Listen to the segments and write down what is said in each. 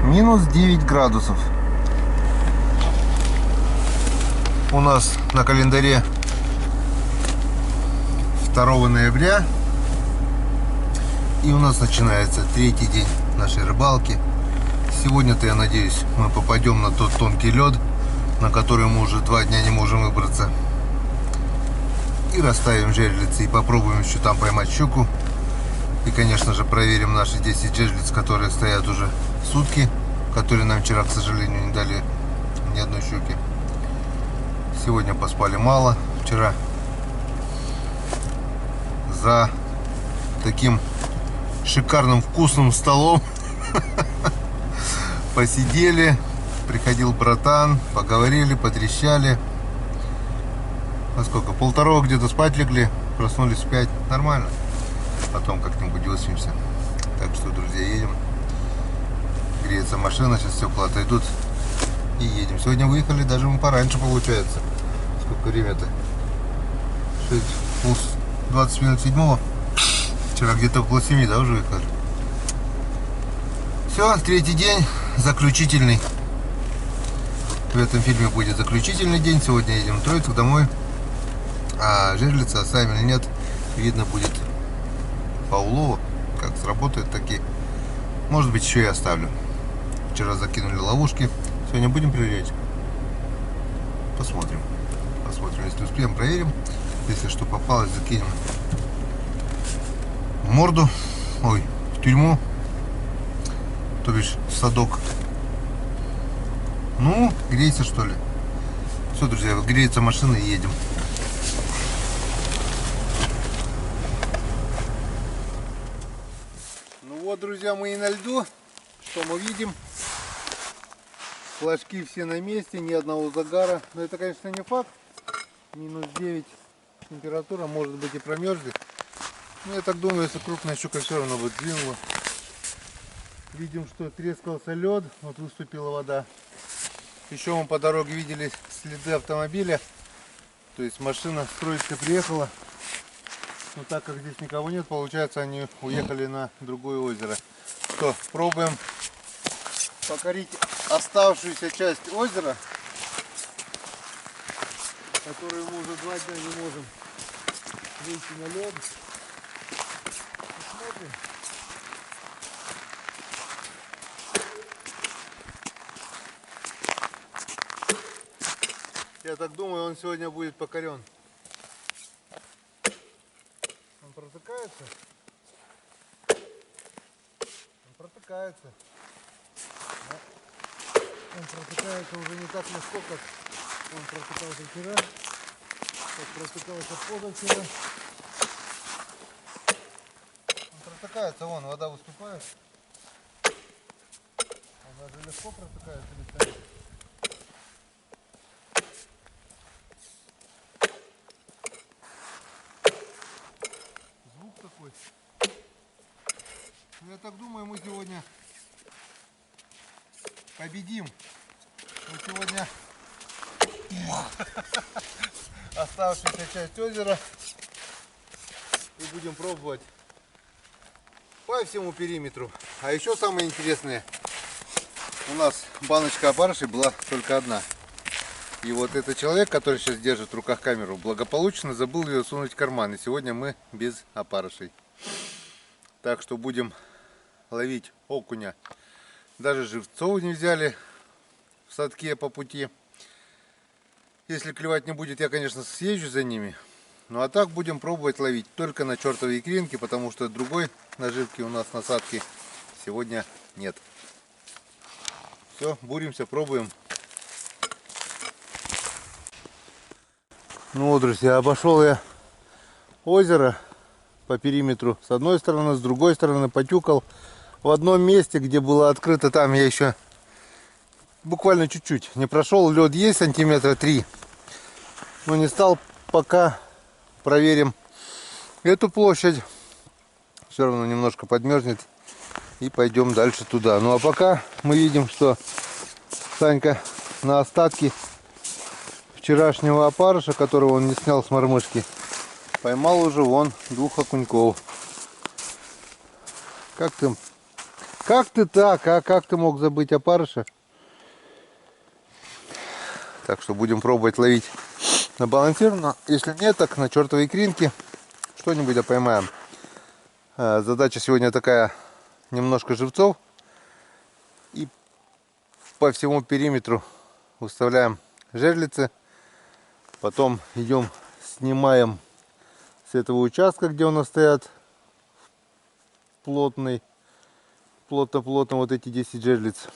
Минус 9 градусов. У нас на календаре 2 ноября. И у нас начинается третий день нашей рыбалки. Сегодня-то, я надеюсь, мы попадем на тот тонкий лед, на который мы уже 2 дня не можем выбраться. И расставим жерлицы и попробуем еще там поймать щуку. И, конечно же, проверим наши 10 жерлиц, которые стоят уже сутки, которые нам вчера, к сожалению, не дали ни одной щуки. Сегодня поспали мало. Вчера за таким шикарным вкусным столом посидели, приходил братан, поговорили, потрещали. А сколько? 1:30 где-то спать легли, проснулись в 5. Нормально. Потом как-нибудь выспимся. Так что, друзья, едем. Греется машина, сейчас стекла отойдут и едем. Сегодня выехали даже мы пораньше, получается. Сколько время-то? 20 минут 7. Вчера где-то около 7, да, уже выехали. Все, третий день, заключительный. В этом фильме будет заключительный день. Сегодня едем в Троицк домой. А жерлица оставим или нет, видно будет по улову. Как сработает, такие. Может быть, еще и оставлю. Вчера закинули ловушки. Сегодня будем проверять. Посмотрим. Посмотрим, если успеем, проверим. Если что попалось, закинем в морду. Ой, в тюрьму. То бишь в садок. Ну, греется, что ли. Все, друзья, греется машина и едем. Ну вот, друзья, мы и на льду. Что мы видим? Флажки все на месте, ни одного загара. Но это, конечно, не факт. Минус 9 температура, может быть, и промерзнет. Но я так думаю, если крупная щука, все равно будет двинула. Видим, что трескался лед, вот выступила вода. Еще мы по дороге видели следы автомобиля. То есть машина с Троицка приехала. Но так как здесь никого нет, получается, они уехали на другое озеро. Что, пробуем покорить оставшуюся часть озера, которую мы уже 2 дня не можем выйти на лед. Посмотрим. Я так думаю, он сегодня будет покорен. Он протыкается. Он протыкается. Да. Он протыкается уже не так легко, как он протыкался вчера. Как протыкался позавчера. Он протыкается, вон, вода выступает. Он даже легко протыкается местами. Звук такой. Ну, я так думаю, мы сегодня победим. Мы сегодня оставшуюся часть озера и будем пробовать по всему периметру. А еще самое интересное, у нас баночка опарышей была только одна. И вот этот человек, который сейчас держит в руках камеру, благополучно забыл ее сунуть в карман. И сегодня мы без опарышей. Так что будем ловить окуня. Даже живцов не взяли в садке по пути. Если клевать не будет, я, конечно, съезжу за ними. Ну а так будем пробовать ловить только на чертовой икринке, потому что другой наживки у нас насадки сегодня нет. Все, буримся, пробуем. Ну вот, друзья, обошел я озеро по периметру с одной стороны, с другой стороны потюкал. В одном месте, где было открыто, там я еще буквально чуть-чуть не прошел. Лед есть сантиметра 3. Но не стал, пока проверим эту площадь. Все равно немножко подмерзнет. И пойдем дальше туда. Ну а пока мы видим, что Санька на остатки вчерашнего опарыша, которого он не снял с мормышки, поймал уже вон 2 окуньков. Как Как ты так, а? Как ты мог забыть опарыша? Так что будем пробовать ловить на балансир. Но если нет, так на чертовой икринке что-нибудь да поймаем. Задача сегодня такая: немножко живцов. И по всему периметру выставляем жерлицы. Потом идем, снимаем с этого участка, где у нас стоят плотно вот эти 10 жерлиц.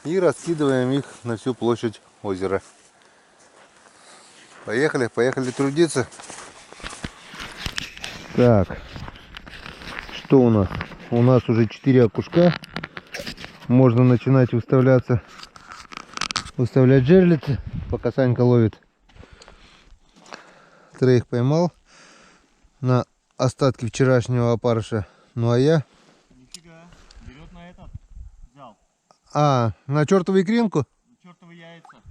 И раскидываем их на всю площадь озера. Поехали трудиться. Так, что у нас? У нас уже 4 окушка. Можно начинать выставлять жерлицы, пока Санька ловит. 3 поймал на остатки вчерашнего опарыша. Ну а я... Нифига, берет на этот, взял. А, на чертову икринку? Чертовы яйца.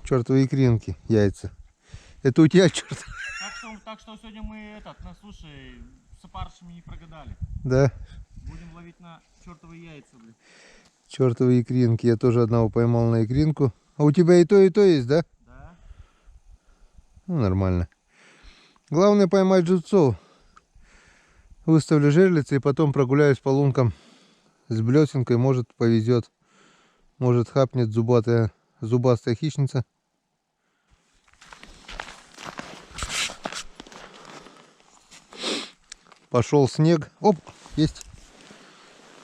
Чертовы икринки, яйца. Это у тебя черт. Так что сегодня мы слушай, с опарышами не прогадали. Да. Будем ловить на чертовы яйца, блин. Чертовы икринки. Я тоже одного поймал на икринку. А у тебя и то есть, да? Да. Ну, нормально. Главное поймать живцов. Выставлю жерлицы и потом прогуляюсь по лункам с блесенкой. Может, повезет. Может, хапнет зубастая хищница. Пошел снег. Оп, есть.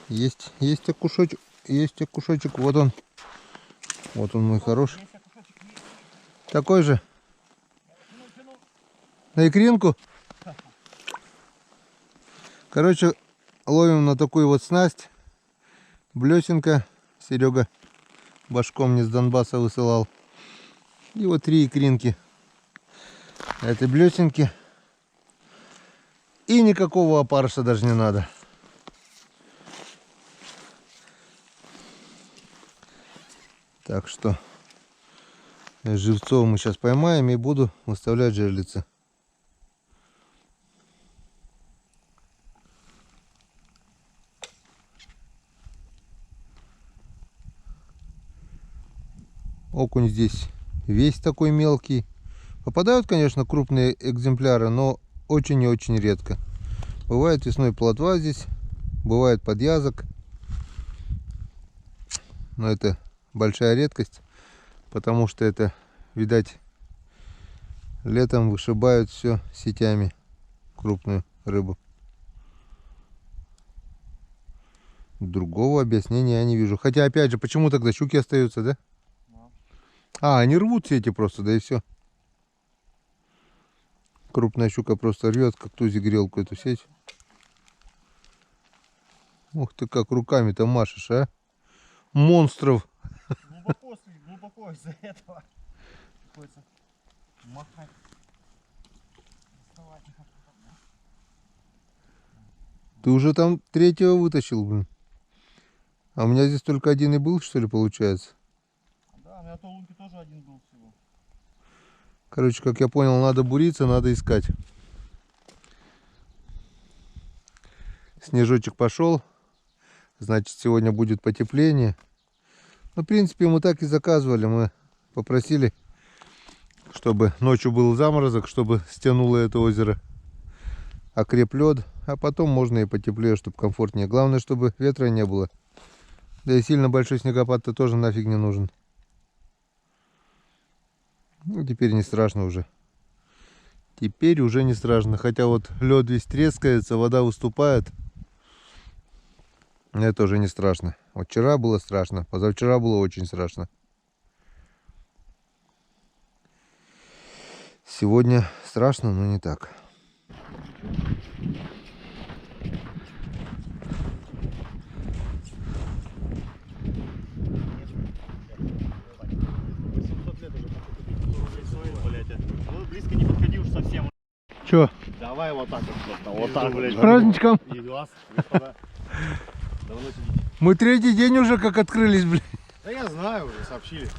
Есть окушочек. Есть окушочек. Вот он. Вот он мой хороший. Такой же. На икринку. Короче, ловим на такую вот снасть. Блесенка. Серега башком мне с Донбасса высылал. И вот 3 икринки. Это блесенки. И никакого опарыша даже не надо. Так что живцов мы сейчас поймаем и буду выставлять жерлицы. Окунь здесь весь такой мелкий. Попадают, конечно, крупные экземпляры, но очень и очень редко. Бывает весной плотва здесь, бывает подъязок. Но это большая редкость, потому что это, видать, летом вышибают все сетями, крупную рыбу. Другого объяснения я не вижу. Хотя, опять же, почему тогда щуки остаются, да? А, они рвут сети просто, да и все. Крупная щука просто рвет, как тузик грелку, эту сеть. Ух ты, как руками-то машешь, а? Монстров. Глубоко из-за этого приходится махать. Ты уже там 3-го вытащил, блин. А у меня здесь только один и был, что ли, получается? Да, у меня то лунки тоже один был всего. Короче, как я понял, надо буриться, надо искать. Снежочек пошел. Значит, сегодня будет потепление. Ну, в принципе, мы так и заказывали. Мы попросили, чтобы ночью был заморозок, чтобы стянуло это озеро. Окреп лед. А потом можно и потеплее, чтобы комфортнее. Главное, чтобы ветра не было. Да и сильно большой снегопад-то тоже нафиг не нужен. Ну, теперь не страшно уже. Теперь уже не страшно. Хотя вот лед весь трескается, вода выступает. Это уже не страшно. Вот вчера было страшно, позавчера было очень страшно. Сегодня страшно, но не так. Близко не подходи уж совсем. Че? Давай вот так вот так, блядь. С праздничком! И вас, господа. Давно сидите. Мы 3-й день уже как открылись, блин. Да я знаю, уже сообщили.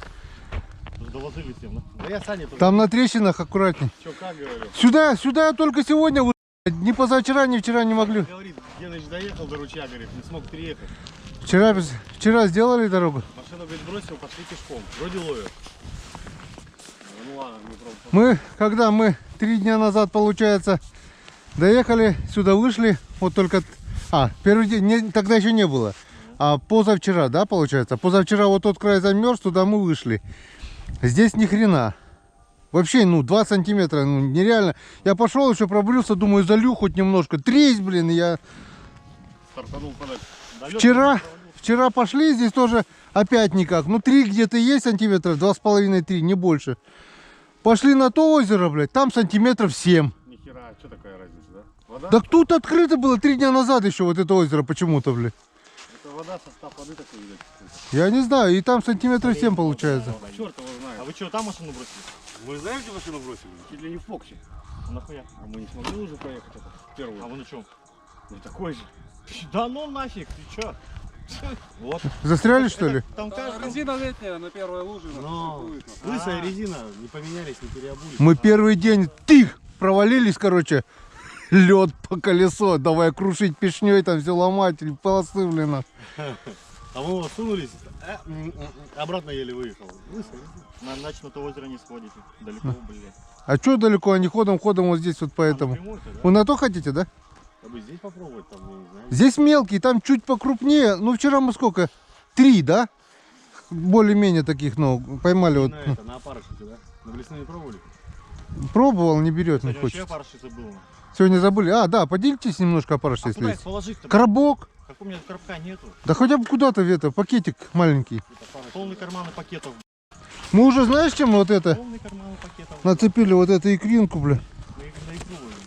Доложили всем. Да я Саня тоже. Там на трещинах аккуратней. Че, как говорю? Сюда я только сегодня, не позавчера, ни вчера не могли. Говорит, Валентинович доехал до ручья, говорит, не смог переехать. Вчера сделали дорогу. Машину, говорит, бросил, пошли пешком. Вроде ловят. Ну ладно, мы Когда мы 3 дня назад, получается, доехали, сюда вышли, вот только... первый день, тогда еще не было. А позавчера, да, получается? Позавчера вот тот край замерз, туда мы вышли. Здесь ни хрена. Вообще, 2 сантиметра, нереально. Я пошел, еще пробрился, думаю, залью хоть немножко. Тресь, блин, я... стартанул подальше. Вчера пошли, здесь тоже опять никак. 3 где-то есть сантиметров, 2,5-3, не больше. Пошли на то озеро, блядь, там сантиметров 7. Нихера, что такая разница, да? Вода? Так тут открыто было 3 дня назад еще вот это озеро почему-то, блядь. Это вода, состав воды такой, видать. Я не знаю, и там сантиметров 7 получается. Черт его знает. А вы что, там машину бросили? Мы знаем, где машину бросили? Чуть ли не в Фоксе. Нахуя? А мы не смогли уже проехать это? Первую. А вы на чем? Ну такой же. Да ну нафиг, ты чё? Вот. Застряли, что ли? Там каждый... Резина летняя на первой луже. Лысая резина, не поменялись, не переобулись. Мы первый день провалились, короче. Лед по колесо, давай крушить пешней, там все ломать, полосы, блин. А мы вот сунулись, обратно еле выехал. На ночь на то озеро не сходите. Далеко, блядь. А что далеко? Они ходом вот здесь вот поэтому. Да? Вы на то хотите, да? А бы здесь попробовать, там, я не знаю. Здесь мелкий, там чуть покрупнее. Вчера мы сколько? 3, да? Более-менее таких, поймали вот. На опарышите, да? На блесны не пробовали? Пробовал, не берет, не Кстати, хочет. вообще опарыши забыл. Сегодня забыли. Да, поделитесь немножко опарыши, если Куда их есть. положить-то? Коробок. Как у меня коробка нету. Да хотя бы куда-то пакетик маленький. Полный карманы пакетов. Мы уже знаешь, чем вот это Полный карманы пакетов. нацепили вот эту икринку, бля. На икру ловим.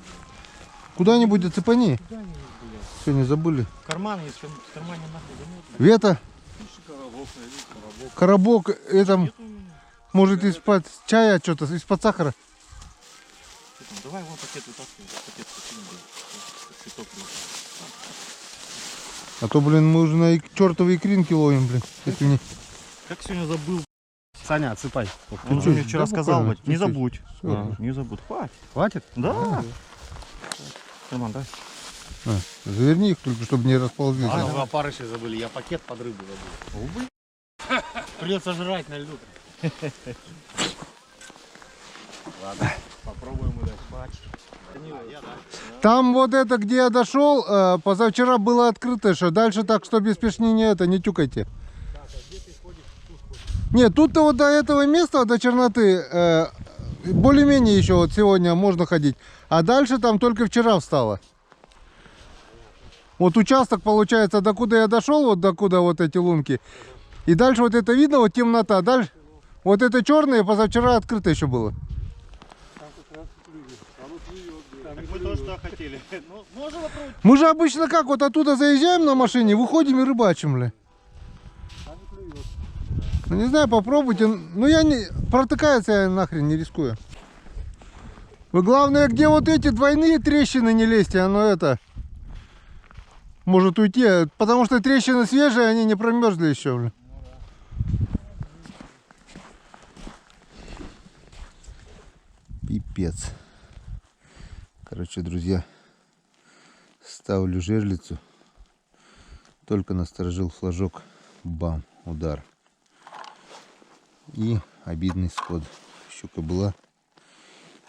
Куда-нибудь зацепани. Куда-нибудь, блядь. Сегодня забыли. Карман, если в кармане нахуй заметно. Вета, Коробок, коробок. коробок, это Нету у меня. может из-под чая что-то, из-под сахара. Давай вон пакет вытаскивай. Пакет покинем, блядь. Цветок, блядь. А то, блин, мы уже на чертовой икринке ловим, блин. Если не... Как сегодня забыл? Саня, отсыпай. Ты Он чё, мне вчера да, сказал, буквально? блядь, не Ты чё? забудь. Всё. Не забудь. Хватит. Хватит? Да. Карман, да? Заверни их только, чтобы не расползлись. Вы опарыши забыли, я пакет под рыбу забыл. Придется жрать на льду. Ладно, попробуем удачи. Там вот это, где я дошел, позавчера было открыто, что дальше так, что без пешни не тюкайте. Нет, тут-то вот до этого места, до черноты, более-менее еще вот сегодня можно ходить. А дальше там только вчера встало. Вот участок, получается, докуда я дошел, вот докуда вот эти лунки. И дальше вот это видно, вот темнота. Дальше вот это черное позавчера открыто еще было. Мы тоже что хотели. Ну, можно попробовать. Мы же обычно как, вот оттуда заезжаем на машине, выходим и рыбачим, бля. Ну не знаю, попробуйте. Ну я не... Протыкается я нахрен не рискую. Вы главное, где вот эти двойные трещины не лезьте, оно это... Может уйти, потому что трещины свежие, они не промерзли еще, бля. Пипец. Короче, друзья, ставлю жерлицу. Только насторожил флажок. Бам, удар. И обидный сход. Щука была,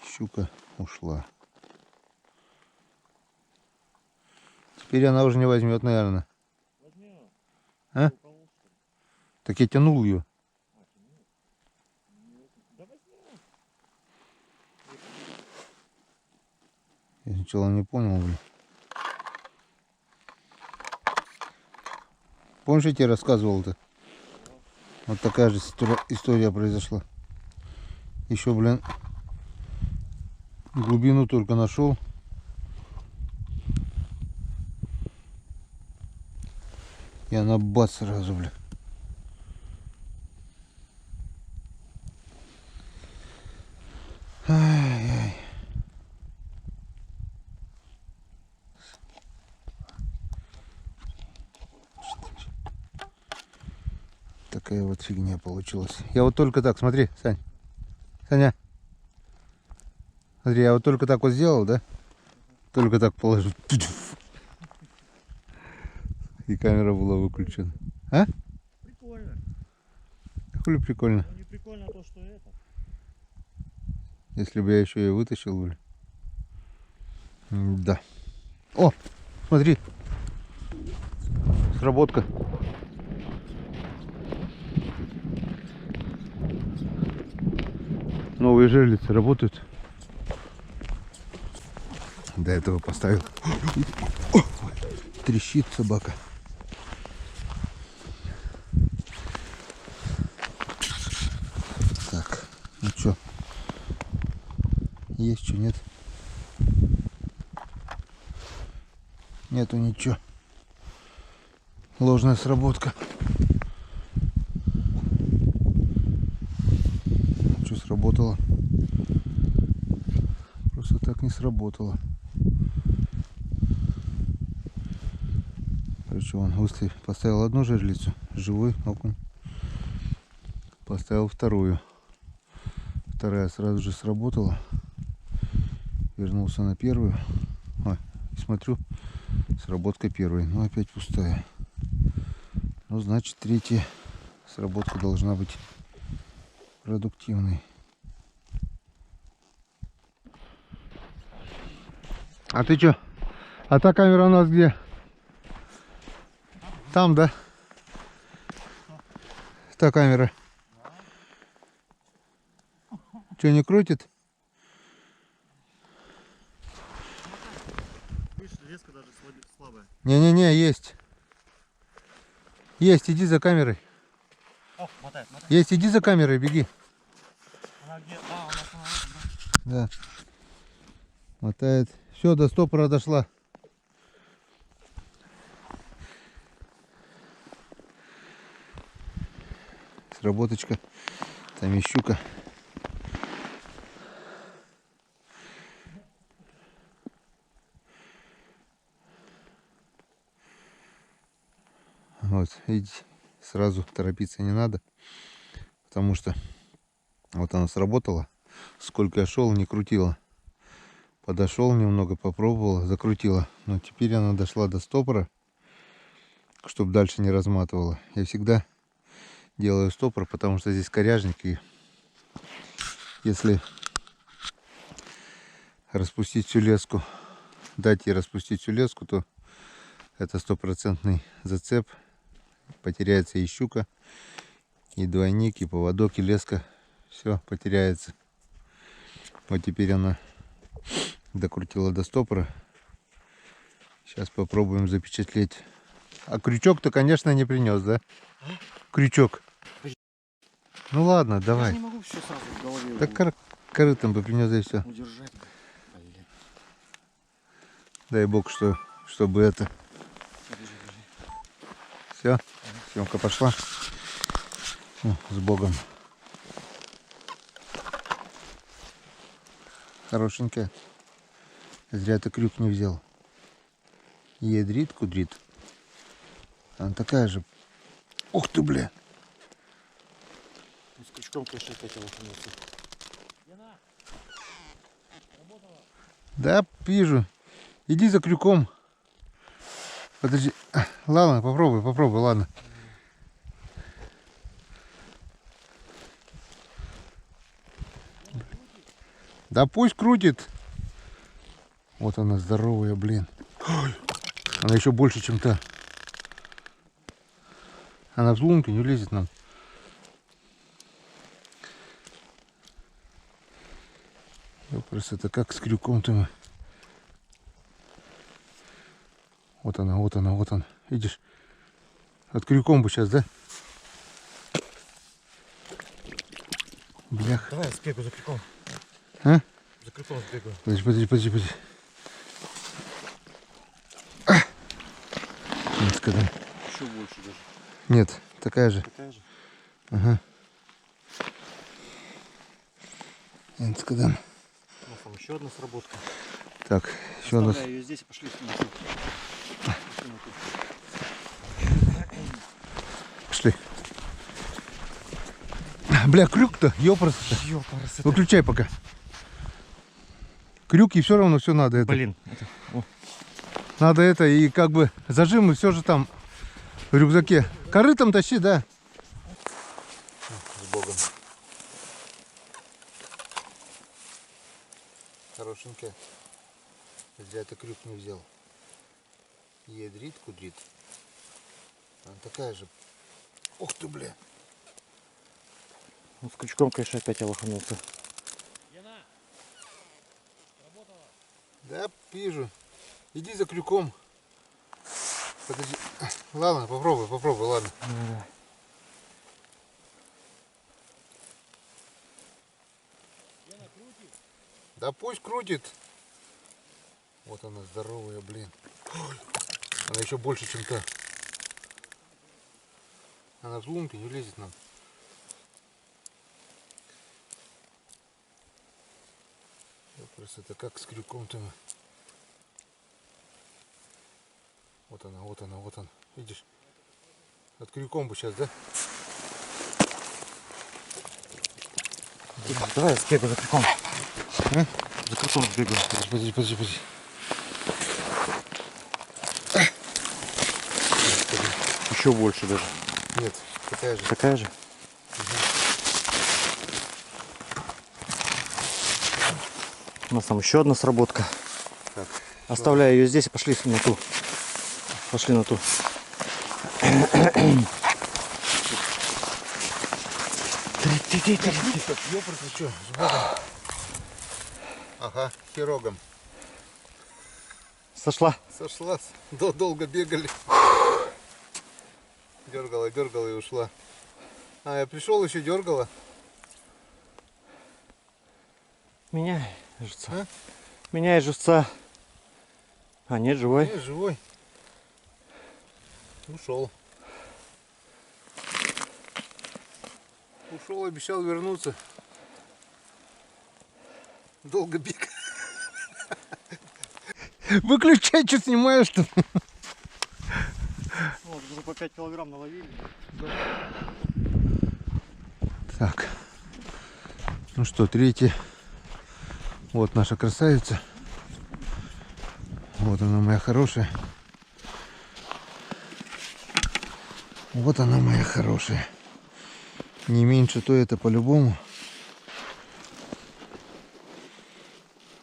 щука ушла. Теперь она уже не возьмет, наверное. А? Так я тянул ее. Я сначала не понял, блин. Помнишь, я тебе рассказывал-то? Вот такая же история произошла. Еще, блин, глубину только нашел. И она бац сразу, блин. Ай-яй. Такая вот фигня получилась. Я вот только так, смотри, Сань. Саня. Смотри, я вот только так вот сделал, да? Только так положил. И камера была выключена. А? Прикольно. Хули прикольно. Ну не прикольно то, что это. Если бы я еще ее вытащил, блин. Да. О, смотри. Сработка. Новые жерлицы работают. До этого поставил. О, трещит собака. Так, ну что? Есть что, нет? Нету ничего. Ложная сработка. Что сработало? Просто так не сработало. Короче, он выставил, поставил одну жерлицу, живой окунь. Поставил вторую. Вторая сразу же сработала. Вернулся на первую. Ой, смотрю, сработка первой. Но опять пустая. Ну, значит, третья сработка должна быть продуктивной. А ты чё? А та камера у нас где? Там, да? Та камера. Чё, не крутит? Видишь, леска даже слабая. Не-не-не, есть. Есть, иди за камерой. О, мотает, мотает. Есть, иди за камерой, беги. Она где? А, она на этом, Да. да? Мотает. Все, до стопора дошла. Сработочка. Там и щука. Вот, видите, сразу торопиться не надо, потому что вот она сработала. Сколько я шел, не крутила. Подошел немного, попробовала, закрутила. Но теперь она дошла до стопора, чтобы дальше не разматывала. Я всегда делаю стопор, потому что здесь коряжник, и если распустить всю леску, дать ей распустить всю леску, то это стопроцентный зацеп. Потеряется и щука, и двойник, и поводок, и леска. Все потеряется. Вот теперь она докрутила до стопора. Сейчас попробуем запечатлеть. А крючок-то, конечно, не принес, да? Крючок. Ну ладно, давай. Я не могу все сразу в голове. Так корытом бы принес, и все. Удержать. Блин. Дай бог, чтобы это. Все, съемка пошла. О, с Богом. Хорошенькая. Зря ты крюк не взял. Ядрит, кудрит. Она такая же. Ух ты, бля. С крючком, конечно, опять его принесу. Да, вижу. Иди за крюком. Подожди. Ладно, попробуй, ладно. Да пусть крутит. Вот она здоровая, блин. Ой, она еще больше, чем та. Она в лунку не влезет нам. Просто это как с крюком-то мы. Вот она, вот она, вот она. Видишь? От крюком бы сейчас, да? Блях. Давай я сбегу за крюком. А? За крюком сбегаю. Подожди. Нет, когда... Еще больше даже. Нет, такая же. Такая же? Ага. Нет, когда... Ну, там еще одна сработка. Так, еще у нас... Оставляю ее здесь и пошли. Пошли. Бля, крюк-то, ёпрст-то. Ёпарас, Выключай пока. Крюк, и все равно все надо это. Блин. Это... О. Надо это, и как бы зажимы все же там В рюкзаке. Корытом тащи, да? С Богом. Хорошенькая. Зря ты крюк не взял. Ядрит, кудрит. Она такая же. Ух ты, бля. Ну, с крючком, конечно, опять я лоханулся. Да, вижу. Иди за крюком. Подожди. Ладно, попробуй, ладно. Да пусть крутит. Вот она здоровая, блин. Ой, она еще больше, чем та. Она в лунке не лезет нам. Просто это как с крюком-то. Вот она, вот она, вот она. Видишь? От крюком бы сейчас, да? Давай я сбегаю за крюком. За крюком сбегаю. Подожди. Еще больше даже. Нет, такая же. Такая же? У нас там еще одна сработка. Так, оставляю ее здесь и пошли на ту. Пошли на ту. ёпрст, что, с Богом. Ага, хирогом. Сошла. Сошлась. Долго бегали. Дергала и ушла. А, я пришел, еще дергала. Меняй живца. А? Меняй живца. А, нет, живой. Не, живой. Ушел. Ушел, обещал вернуться. Долго бег. Выключай, что снимаешь-то? Вот, уже по 5 килограмм наловили. Так. Ну что, третий. Вот наша красавица. Вот она, моя хорошая. Вот она, моя хорошая. Не меньше, то это по-любому.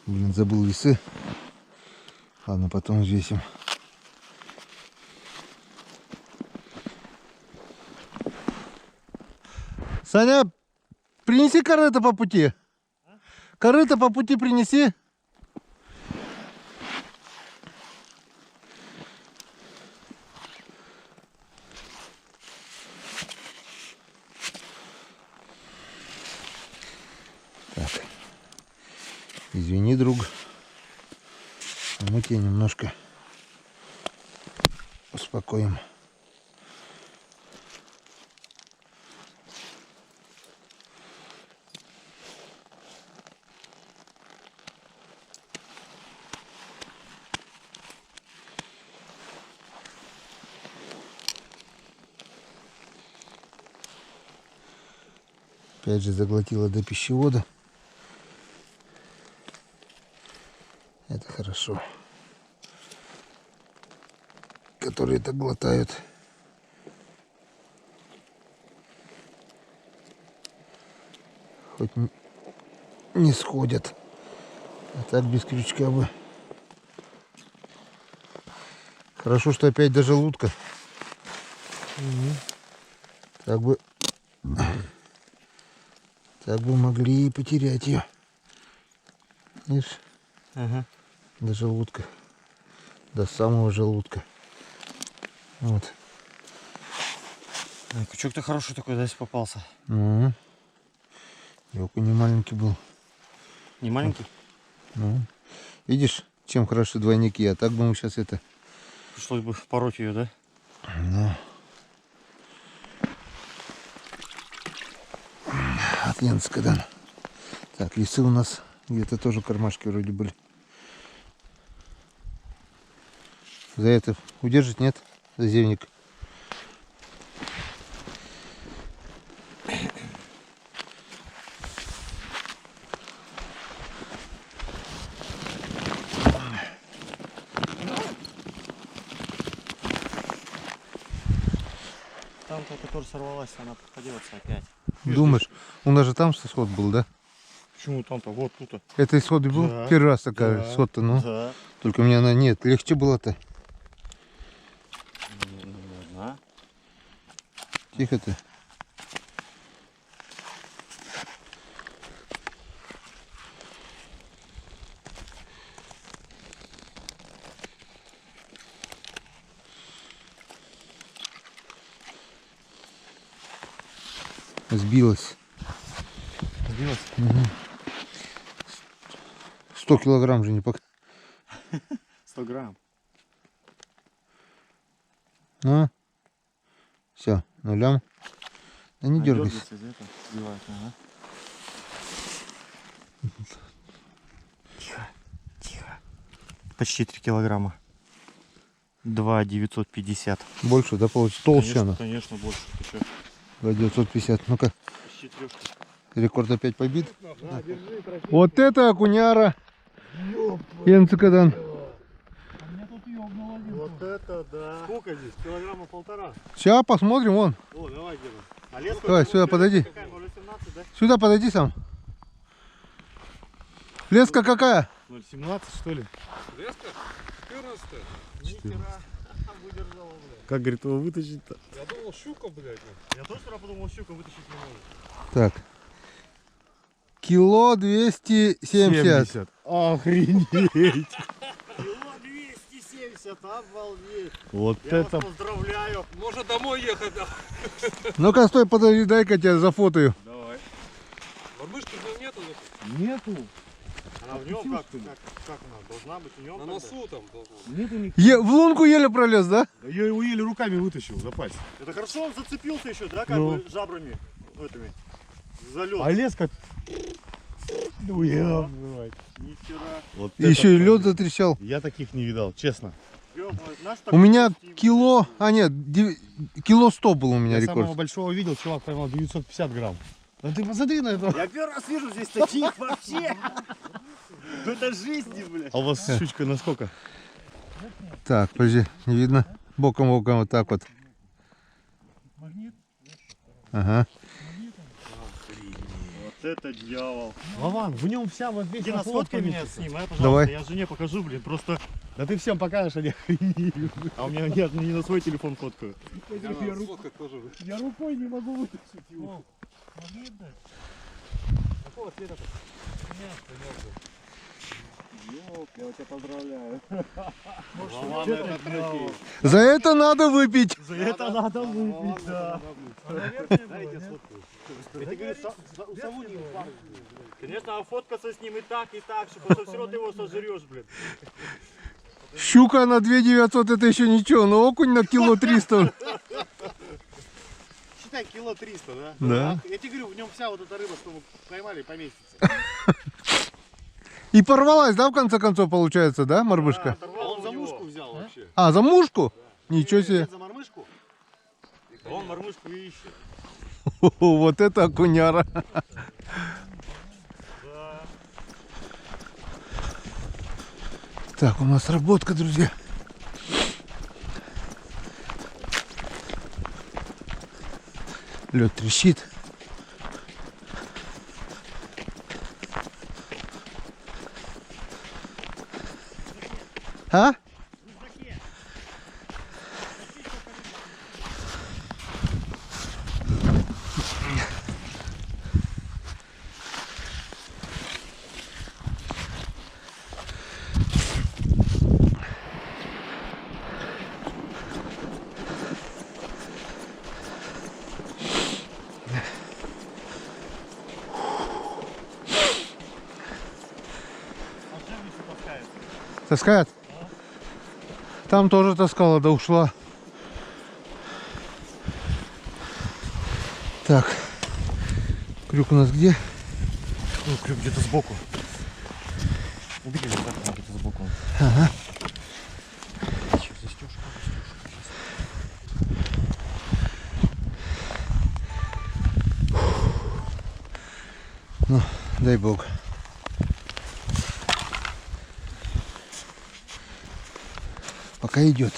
Блин, забыл весы. Ладно, потом взвесим. Саня, принеси корыто по пути. Корыто по пути принеси. Так. Извини, друг. Мы тебя немножко успокоим. Опять же заглотила до пищевода. Это хорошо. Которые так глотают. Хоть не сходят. А так без крючка бы. Хорошо, что опять до желудка. Так бы могли и потерять ее. Видишь? Ага. До желудка. До самого желудка. Вот. Крючок-то хороший такой, да, если попался. Ну. И окунь не маленький был. Не маленький? Ну. Видишь, чем хороши двойники. А так бы мы сейчас это... Пришлось бы пороть ее, да? Ну. От Ленска, да. Так, весы у нас где-то тоже кармашки вроде были. За это удержать, нет? За зевник. Там-то, которая сорвалась, она подходится опять. Думаешь, у нас же там сход был, да? Почему там-то? Вот тут-то. Это исход и был? Да. Первый раз такая Да. сход-то, ну. Да. Только у меня она нет, легче было-то. Наверное. Тихо ты. Сбилась. Сбилась? 100 килограмм же не пока. 100 грамм. Ну. Все, нулям. Да не дергайся. Дергается из этого, сбивает, ага. Тихо, тихо. Почти 3 килограмма. 2,950. Больше, да, получится? Толще Конечно, она. конечно, больше. Ты чё? 2,950. Ну-ка, Почти трешка. рекорд опять побит. Вот это окуняра. Янцикадан. Вот это да. Сколько здесь? Килограмма полтора. Сейчас посмотрим, вон. О, давай где-то. А леска Давай, сюда подойди. какая? 0,17, да? Сюда подойди сам. Леска какая? 0,17 что ли? Леска? 14. Нихера. Выдержала, блядь. Как, говорит, его вытащить-то? Я думал, щука, блядь. Я тоже вчера подумал, щука вытащить не может. Так. Кило 270. Охренеть. Кило 270, обалдеть. Вот Я это. вас Поздравляю. Можно домой ехать, да? Ну-ка, стой, подожди, дай-ка я тебя зафотою. Давай. Мормышки в нем нету? Нету. Она в нем как она? Должна быть в нем? На носу там должно быть. Нету никаких. В лунку еле пролез, да? Я его еле руками вытащил за пасть. Это хорошо он зацепился еще, да, как Ну. бы жабрами этими. За лед. А леска... Ну я, блядь. Нихера. Вот И еще и это лед правда. затрещал. Я таких не видал, честно. У меня кило, а нет, кило 100 был у меня Я рекорд. самого большого видел, чувак поймал 950 грамм. Да ты посмотри на это. Я первый раз вижу здесь таких вообще. В этой жизни, блядь. А у вас щучка насколько? Так, подожди, не видно. Боком вот так вот. Ага. Вот это дьявол. Вован, в нем вся вот весь Гена, оплот сфоткай меня поместится. с ним, а, пожалуйста. Давай. Я жене покажу, блин, просто... Да ты всем покажешь, они охренели. А у меня я не на свой телефон фоткаю. Сфоткать тоже. Я рукой не могу вытащить его. Какого цвета? Я тебя поздравляю. Вован, это третий. За это надо выпить. За это надо выпить, да. Дайте сфоткаю. Я тебе говорю, у сову не упал. Конечно, а фоткаться с ним и так, потому что все равно ты его сожрешь, блин. Щука на 2900 это еще ничего, но окунь на кило 300. Считай, кило 300, да? Да. Я тебе говорю, в нем вся вот эта рыба, что мы поймали, поместится. И порвалась, да, в конце концов, получается, да, мормышка? А он за мушку взял вообще. А, за мушку? Ничего себе. Нет, за мормышку? Он мормышку и ищет. Вот это окуняра. Так, у нас работка, друзья. Лед трещит. А? Таскает? Там тоже таскала, да ушла. Так. Крюк у нас где? Ну, крюк где-то сбоку. Увидели, так, где-то сбоку. Ага. Ну, дай бог. Пока идет.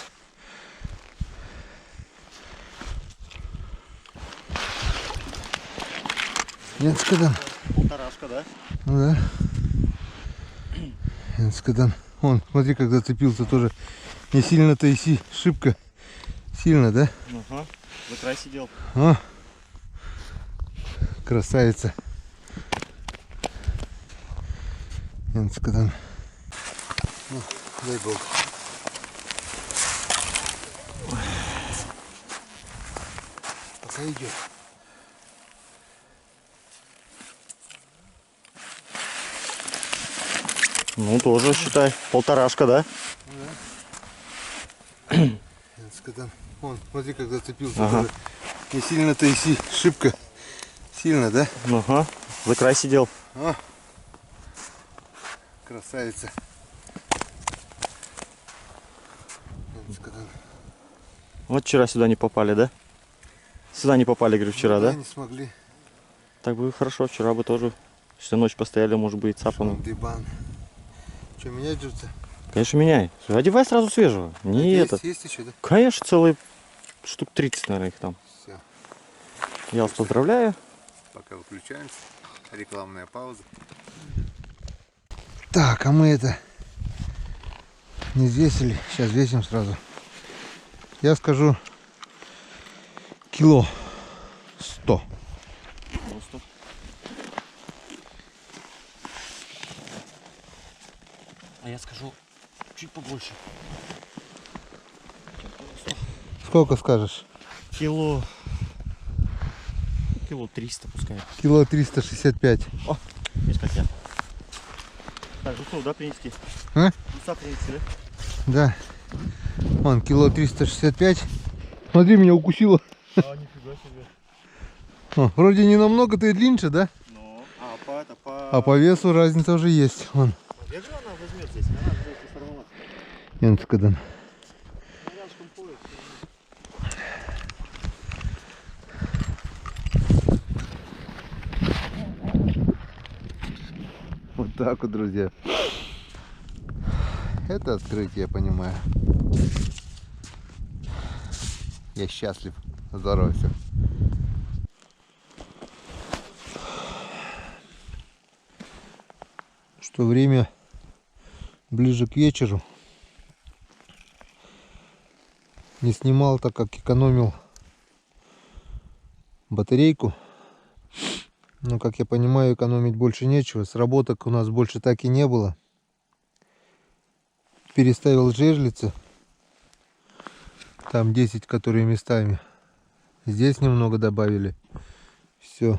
Янскадан. Полторашка, да? Ну да. Янскадан. Вон, смотри, как зацепился тоже. Не сильно-то и шибко. Сильно, да? Ага. За край сидел. О, красавица. Янскадан. Ну, дай бог. Пока идет. Ну, тоже, считай, полторашка, да? Янскадан. Вон, смотри, как зацепился Ага. тоже. Не сильно-то и шибко. Сильно, да? Ага. За край сидел. О, красавица. Янскадан. Вот вчера сюда не попали, да? Сюда не попали, говорю, вчера, да? Не смогли. Так бы хорошо, вчера бы тоже всю ночь постояли, может быть, цапану. Дыбан. Что, менять живца? Конечно, меняй. Одевай сразу свежего. Не Есть, этот. есть еще, да? Конечно, целый штук 30, наверное, их там. Все. Я вас поздравляю. Пока выключаемся. Рекламная пауза. Так, а мы это не взвесили. Сейчас весим сразу. Я скажу кило 100. Просто. А я скажу чуть побольше. Сколько скажешь? Кило 300 пускай. Кило 365. О, видишь, как я. Так, жуков, да, принести? А? Жука принести, да? Да. Вон, кило 365. Смотри, меня укусило. А, нифига себе. О, вроде не намного-то и длиннее, да? Ну, А по весу разница уже есть. Вон. Я же она возьмет здесь, она здесь сорвалась. Янскадан. Рядышком ходит. Вот так вот, друзья. Это открытие, я понимаю. Я счастлив. Здорово все. Что время ближе к вечеру. Не снимал, так как экономил батарейку. Но, как я понимаю, экономить больше нечего. Сработок у нас больше так и не было. Переставил жерлицы. Там 10, которые местами. Здесь немного добавили. Все.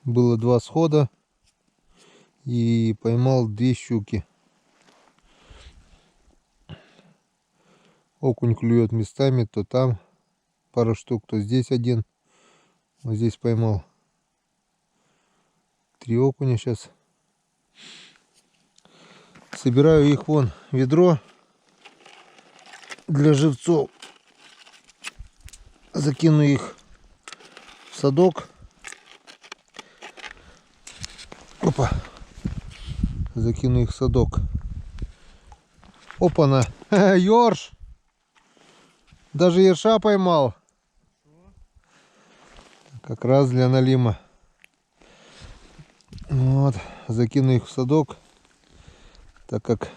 Было 2 схода. И поймал 2 щуки. Окунь клюет местами, то там пару штук, то здесь один. Вот здесь поймал 3 окуня сейчас. Собираю их вон в ведро для живцов. Закину их в садок. Опа. Закину их в садок. Опа-на. Ёрш. Даже ерша поймал. Как раз для налима. Вот. Закину их в садок. Так как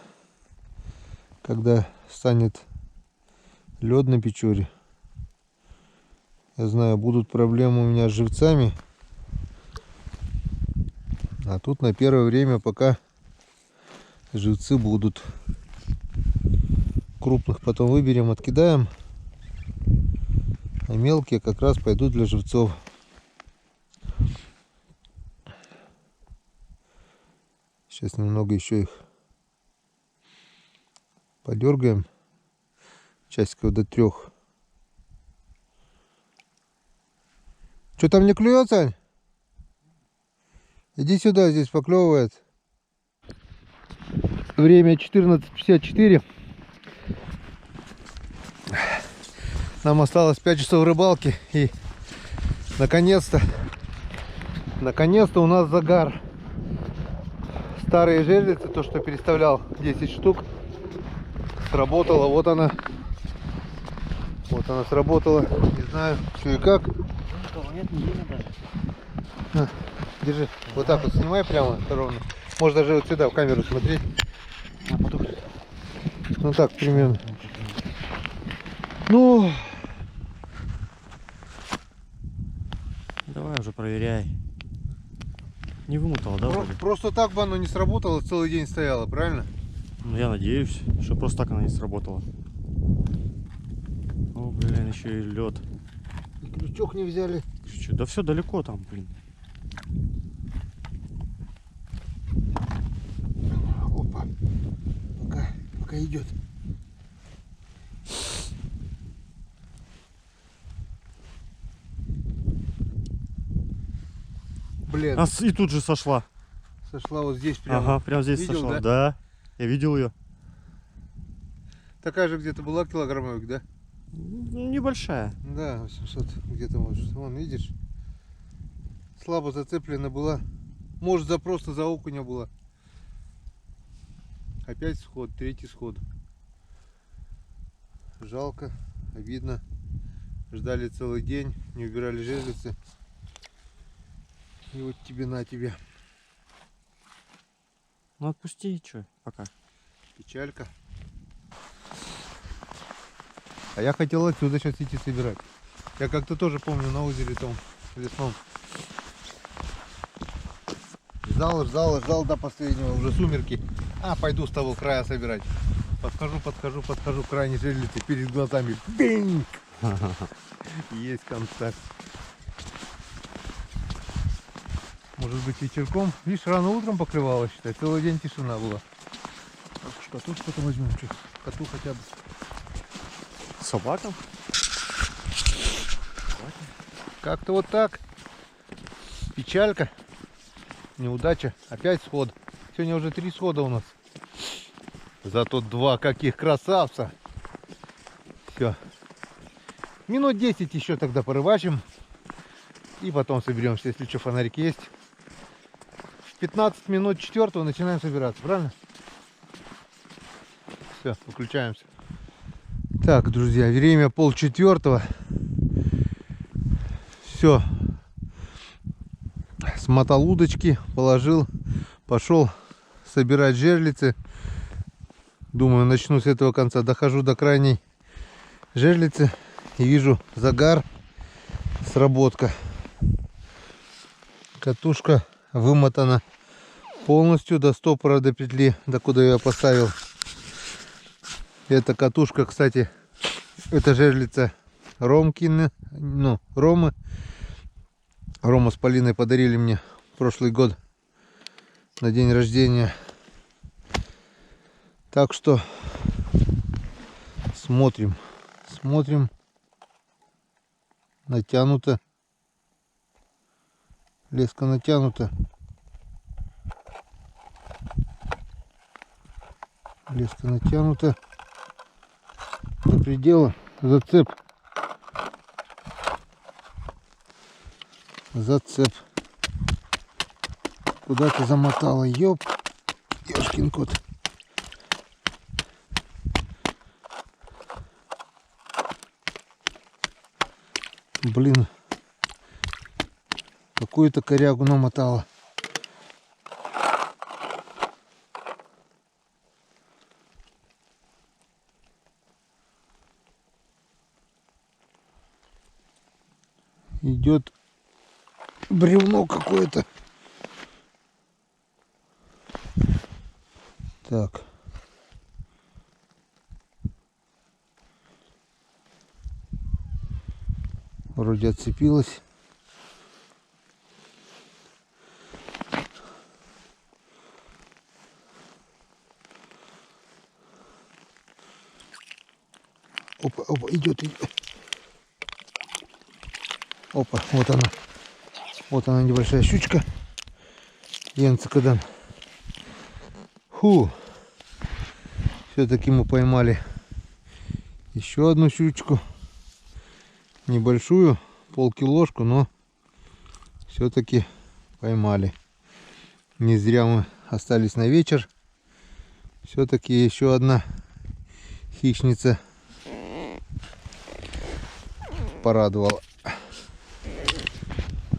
когда станет лед на Печоре, я знаю, будут проблемы у меня с живцами. А тут на первое время пока живцы будут. Крупных потом выберем, откидаем. А мелкие как раз пойдут для живцов. Сейчас немного еще их подергаем. Часиков до 3. Что там не клюет, Сань? Иди сюда, здесь поклевывает. Время 14:54. Нам осталось 5 часов рыбалки. И наконец-то у нас загар. Старые жерлицы, то, что переставлял 10 штук, сработала. Вот она сработала. Не знаю, что и как. никого нет, не видно даже. Держи. Вот так вот снимай прямо ровно. Можно даже вот сюда в камеру смотреть. А, потухли. Ну так примерно. Ну, Давай уже проверяй. Не вымотал, да, вроде? просто так бы оно не сработало, целый день стояло, правильно? Ну я надеюсь, что просто так она не сработала. О, блин, еще и лед. И крючок не взяли. Да все далеко там, блин. Опа. Пока идет. Блин, И тут же сошла. сошла вот здесь прямо. Ага, прям здесь Видел, сошла. да? Да, я видел ее. Такая же где-то была килограммовик, да? Небольшая. Да, 800 где-то может. Вон, видишь? Слабо зацеплена была. Может, просто за окуня была. Опять сход, третий сход. Жалко, обидно. Ждали целый день, не убирали жерлицы. И вот тебе на тебе. Ну отпусти, что, пока. Печалька. А я хотел отсюда сейчас идти собирать. Я как-то тоже помню на озере том весном. Ждал до последнего, уже сумерки. А, пойду с того края собирать. Подхожу к крайней жерлице, перед глазами. Бинг! Есть контакт. Может быть вечерком. Видишь, рано утром поклевало, считай. Целый день тишина была. Катушку-то возьмем. Коту хотя бы. Собака? Как-то вот так. Печалька. Неудача. Опять сход. Сегодня уже 3 схода у нас. Зато 2 каких красавца. Все. Минут 10 еще тогда порыбачим. И потом соберемся, если что, фонарик есть. В 15 минут 4 начинаем собираться, правильно? Все, выключаемся. Так, друзья, время 3:30. Все. Смотал удочки, положил, пошел собирать жерлицы. Думаю, начну с этого конца. Дохожу до крайней жерлицы и вижу загар, сработка. Катушка вымотана полностью до стопора, до петли, до куда я поставил. Эта катушка, кстати, это жерлица Ромкины, ну, Ромы. Рома с Полиной подарили мне прошлый год на день рождения. Так что смотрим. Натянуто. Леска натянута. Леска натянута до предела. Зацеп. Куда ты замотала? Ёшкин кот. Блин. Какую-то корягу намотала. Идет бревно какое-то. Так. Вроде отцепилась. Опа, идет. Опа, вот она. Вот она, небольшая щучка. Янцикадан. Фу. Все-таки мы поймали еще одну щучку. Небольшую, полкилошку, но все-таки поймали. Не зря мы остались на вечер. Все-таки еще одна хищница порадовала.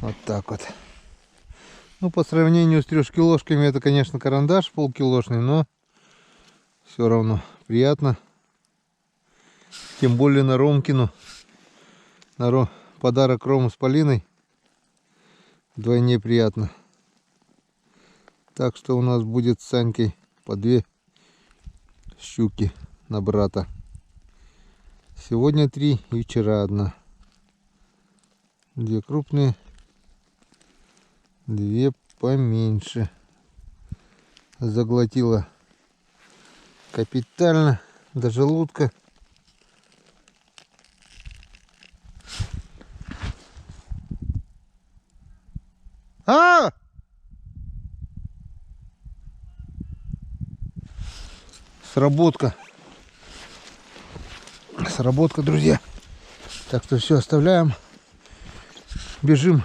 Вот так вот. Ну, по сравнению с трешкиложками, это, конечно, карандаш полкилошный, но все равно приятно. Тем более на Ромкину. Подарок Рому с Полиной. Вдвойне приятно. Так что у нас будет с Санькой по 2 щуки на брата. Сегодня 3 и вчера 1. 2 крупные, 2 поменьше. Заглотила капитально до желудка. Сработка. Сработка, друзья. Так что все, оставляем. Бежим.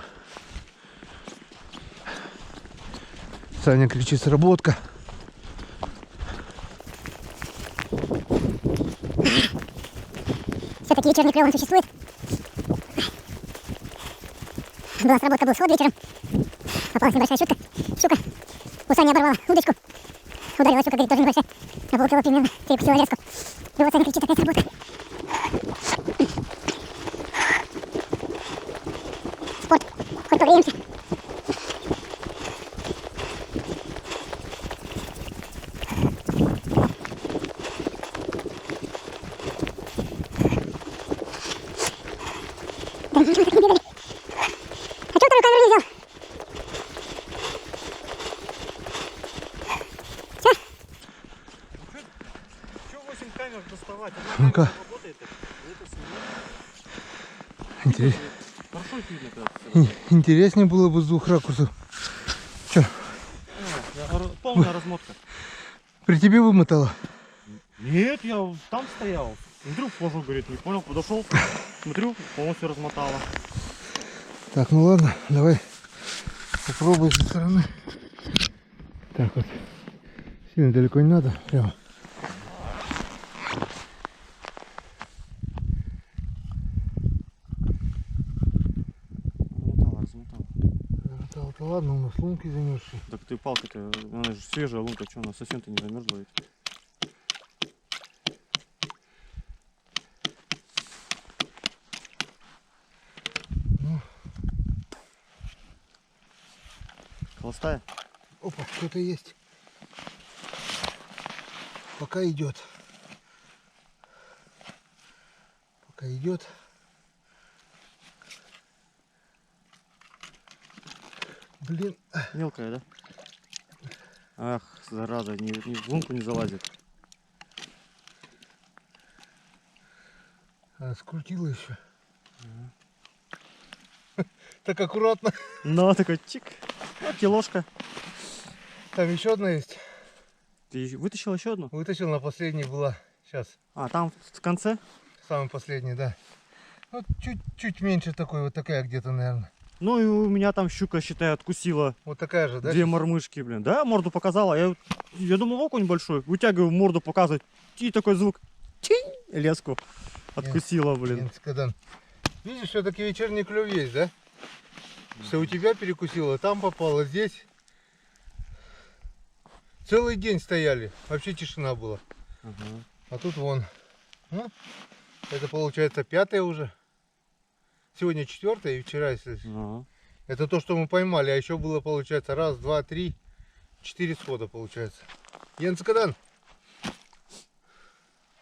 Саня кричит: сработка. Все-таки вечерний клев он существует. Была сработка, был сход вечером. Попалась небольшая щука. У Сани оборвала удочку. Ударила щука, говорит, тоже небольшая. На полкило примерно. Перекусила леску. И вот Саня кричит: опять сработка. Спорт. Хоть погреемся. Да ничего, так не бегали. А что вторую камеру не взял? Че 8 камер доставать? Ну-ка. Хорошо видно, кажется. Интереснее было бы с 2 ракурсов. Че, Полная размотка. при тебе вымотала? Нет, я там стоял. Смотрю, вхожу, говорит, не понял, подошел. Смотрю, полностью размотала. Так, ну ладно, давай попробуй со стороны. Так вот. Сильно далеко не надо, прямо. Размотала-то ладно, у нас лунки замерзшие. Так ты палка-то, она же свежая лунка, что она совсем-то не замерзла ведь. Холостая? Опа, что-то есть. Пока идет. Пока идет. Блин. Мелкая, да? Ах, зараза, ни в лунку не залазит. А, скрутила еще. Так аккуратно. Ну, такой чик. Вот килошка. Там еще одна есть. Ты вытащил еще одну? Вытащил, на последней была. Сейчас. А, там в конце? Самый последний, да. Вот чуть-чуть меньше такой, вот такая где-то, наверное. Ну и у меня там щука, считай, откусила. Вот такая же, да? 2 мормышки, блин. Да, морду показала. Я думал, окунь большой. Вытягиваю морду показывать. И такой звук. Чинь! Леску откусила, блин. Кадан. Видишь, все-таки вечерний клев есть, да? Все у тебя перекусило, там попало, здесь. Целый день стояли. Вообще тишина была. Ага. А тут вон. Ну, это получается 5-я уже. Сегодня 4-я и вчера. Ага. Это то, что мы поймали. А еще было, получается, 1, 2, 3, 4 схода получается. Янцкадан.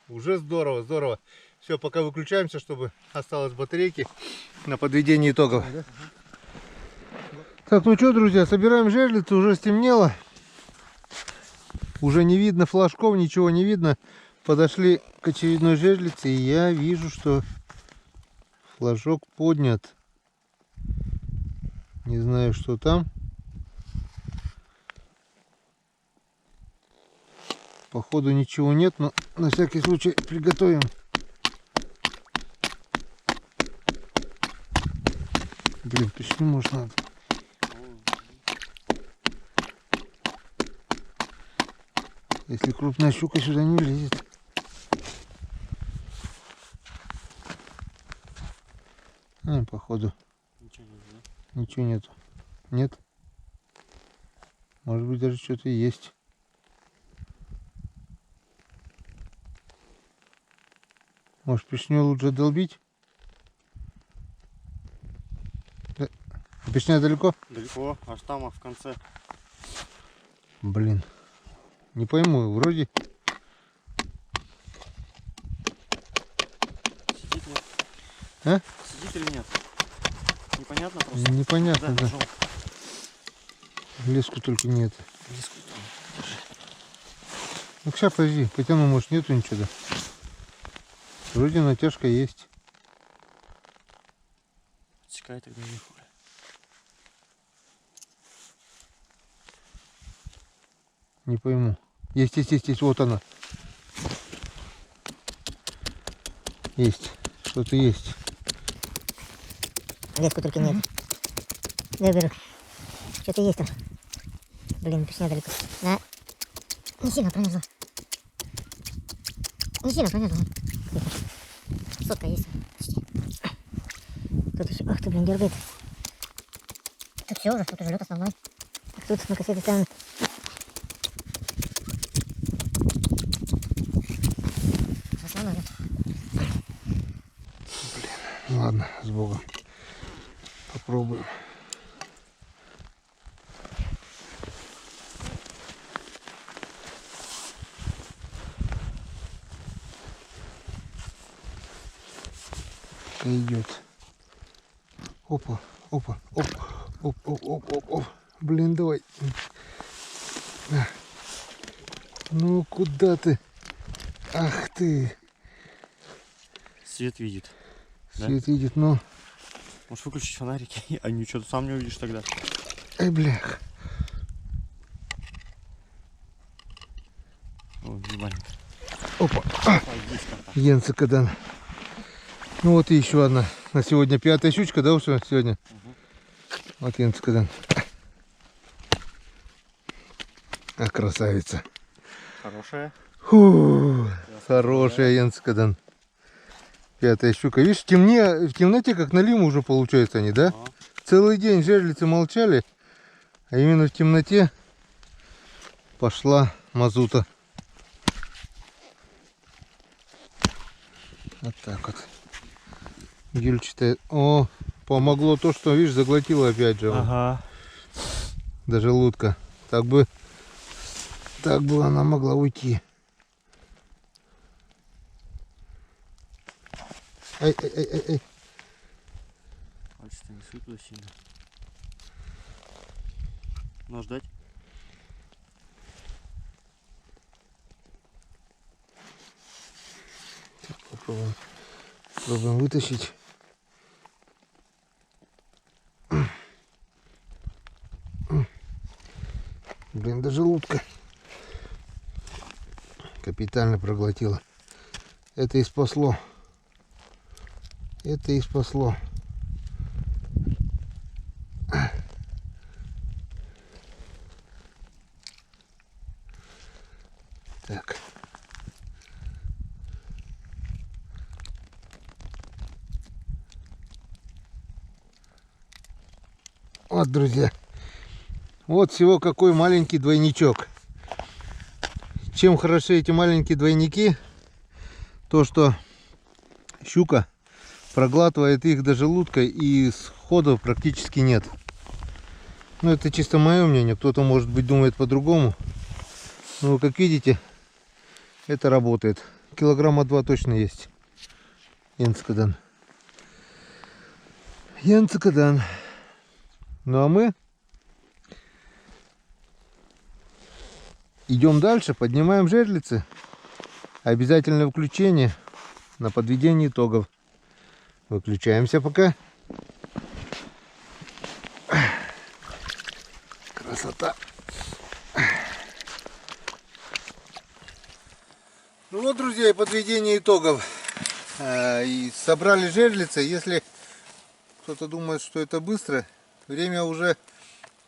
Уже здорово, здорово. Все, пока выключаемся, чтобы осталось батарейки на подведение итогов. Так, ну что, друзья, собираем жерлицу. Уже стемнело. Уже не видно флажков, ничего не видно. Подошли к очередной жерлице, и я вижу, что флажок поднят. Не знаю, что там. Походу ничего нет, но на всякий случай приготовим. Блин, почему может надо? Если крупная щука сюда не влезет. Походу. Ничего нету. Нет? Может быть, даже что-то есть. Может, пешню лучше долбить? Да. Пешня далеко? Далеко, аж там, в конце. Блин. Не пойму, вроде... Сидит нет? А? Сидит или нет? Непонятно просто. Непонятно, да. нашел. Леску только нет. Ну, сейчас подожди, потяну, может, нету ничего, да? Вроде натяжка есть. Отсекай тогда не хуй. Не пойму. Есть. Вот она. Есть. Что-то есть. Леску только нет. Я беру. Что-то есть там. Блин, пешня далеко. А? Не сильно промерзла. Не сильно промерзла. Сотка есть. Почти. Тут еще. Ах ты, блин, дергает. Тут все уже, тут уже лед основной. Тут, ну-ка, с этой стороны. Основной лед. Ладно, с Богом. Попробуем. Идет. Опа. Оп. Блин, давай. Ну куда ты? Ах ты. Свет видит. Да? Свет видит, но... Можешь выключить фонарики, а ничего, ты сам не увидишь тогда. Ай, блях. О, ебаненько. Опа. Есть контакт. Енцекадан. Ну вот и еще одна. На сегодня 5-я щучка, да, уже сегодня? Вот Енцекадан. А, красавица. Хорошая. Фу, хорошая Енцекадан. 5-я щука. Видишь, в темноте как налимы уже получаются они, да? Ага. Целый день жерлицы молчали, а именно в темноте пошла мазута. Вот так вот. Гюльчатая. О, помогло то, что, видишь, заглотила опять же. Ага. Даже лодка. Так бы она могла уйти. Ай. Пальцы-то не суй туда сильно. Надо ждать. Попробуем вытащить. Блин, даже лодка капитально проглотила. Это и спасло. Так. Вот, друзья. Вот всего какой маленький двойничок. Чем хороши эти маленькие двойники? То, что щука проглатывает их до желудка и сходов практически нет. Ну, это чисто мое мнение. Кто-то, может быть, думает по-другому. Но, как видите, это работает. Килограмма 2 точно есть. Енцекадан. Ну, а мы идем дальше, поднимаем жерлицы. Обязательное включение на подведение итогов. Выключаемся пока. Красота. Ну вот, друзья, и подведение итогов. И собрали жерлицы. Если кто-то думает, что это быстро, время уже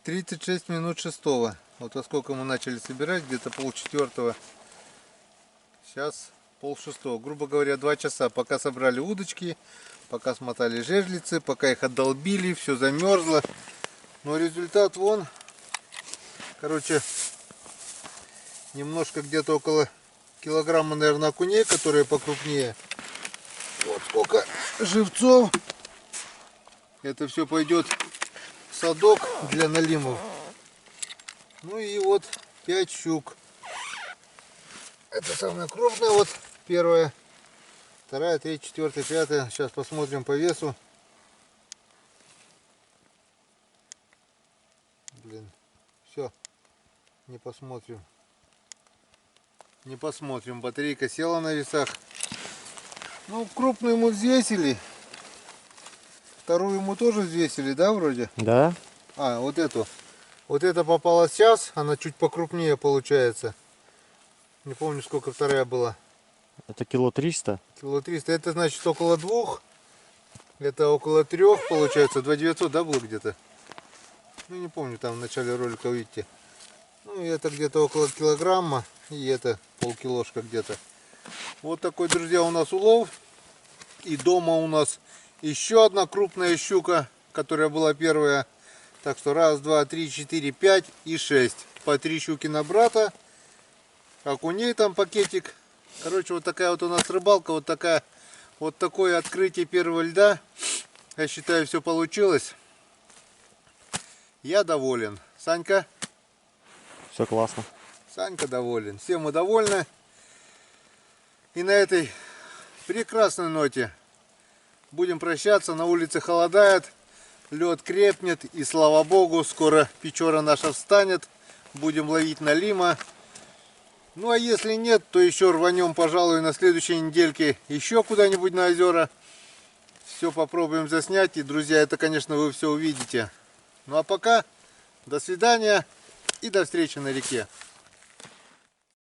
36 минут 6. Вот во сколько мы начали собирать, где-то 3:30. Сейчас 5:30. Грубо говоря, 2 часа. Пока собрали удочки, Пока смотали жерлицы, пока их отдолбили, все замерзло. Но результат вон. Короче, немножко где-то около килограмма, наверное, окуней, которые покрупнее. Вот сколько живцов. Это все пойдет в садок для налимов. Ну и вот 5 щук. Это самая крупная, вот первая, вторая, третья, четвертая, пятая. Сейчас посмотрим по весу. Блин, все, не посмотрим. Не посмотрим, батарейка села на весах. Ну, крупную мы взвесили. Вторую мы тоже взвесили, да, вроде? Да. А, вот эту. Вот эта попала сейчас, она чуть покрупнее получается. Не помню, сколько вторая была. Это кило 300. Кило 300. Это значит около 2. Это около 3 получается. 2900, да, было где-то? Ну, не помню, там в начале ролика видите. Ну, и это где-то около килограмма. И это полкилошка где-то. Вот такой, друзья, у нас улов. И дома у нас еще одна крупная щука, которая была первая. Так что 1, 2, 3, 4, 5 и 6. По 3 щуки на брата. Окуней там пакетик. Короче, вот такая вот у нас рыбалка. Вот такая, вот такое открытие первого льда. Я считаю, все получилось. Я доволен. Санька? Все классно. Санька доволен. Все мы довольны. И на этой прекрасной ноте будем прощаться. На улице холодает. Лед крепнет. И слава богу, скоро печора наша встанет. Будем ловить налима. Ну а если нет, то еще рванем, пожалуй, на следующей недельке еще куда-нибудь на озера. Все попробуем заснять. И, друзья, это, конечно, вы все увидите. Ну а пока, до свидания и до встречи на реке.